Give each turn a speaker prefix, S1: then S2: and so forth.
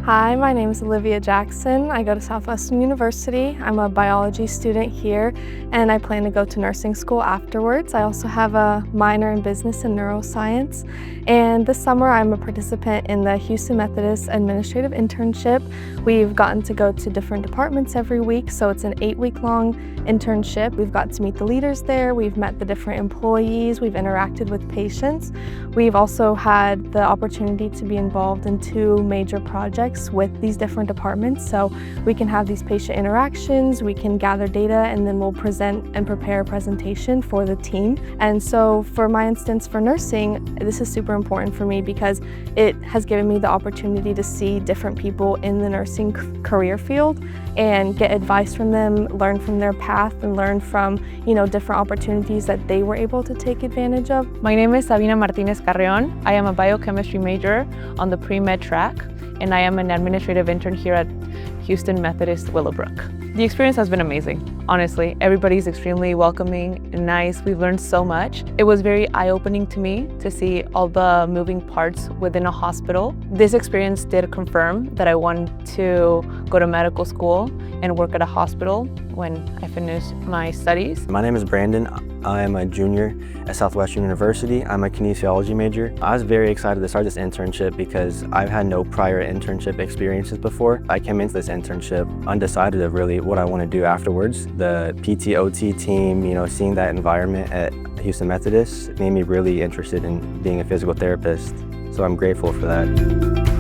S1: Hi, my name is Alivea Jackson. I go to Southwestern University. I'm a biology student here, and I plan to go to nursing school afterwards. I also have a minor in business and neuroscience. And this summer, I'm a participant in the Houston Methodist Administrative Internship. We've gotten to go to different departments every week, so it's an 8-week-long internship. We've got to meet the leaders there. We've met the different employees. We've interacted with patients. We've also had the opportunity to be involved in 2 major projects with these different departments, so we can have these patient interactions, we can gather data, and then we'll present and prepare a presentation for the team. And so for my instance for nursing, this is super important for me because it has given me the opportunity to see different people in the nursing career field and get advice from them, learn from their path, and learn from, different opportunities that they were able to take advantage of.
S2: My name is Sabina Martinez Carreon. I am a biochemistry major on the pre-med track, and I am an administrative intern here at Houston Methodist Willowbrook. The experience has been amazing, honestly. Everybody's extremely welcoming and nice. We've learned so much. It was very eye-opening to me to see all the moving parts within a hospital. This experience did confirm that I wanted to go to medical school and work at a hospital when I finished my studies.
S3: My name is Brandon. I am a junior at Southwestern University. I'm a kinesiology major. I was very excited to start this internship because I've had no prior internship experiences before. I came into this internship undecided of really what I want to do afterwards. The PT/OT team, seeing that environment at Houston Methodist made me really interested in being a physical therapist. So I'm grateful for that.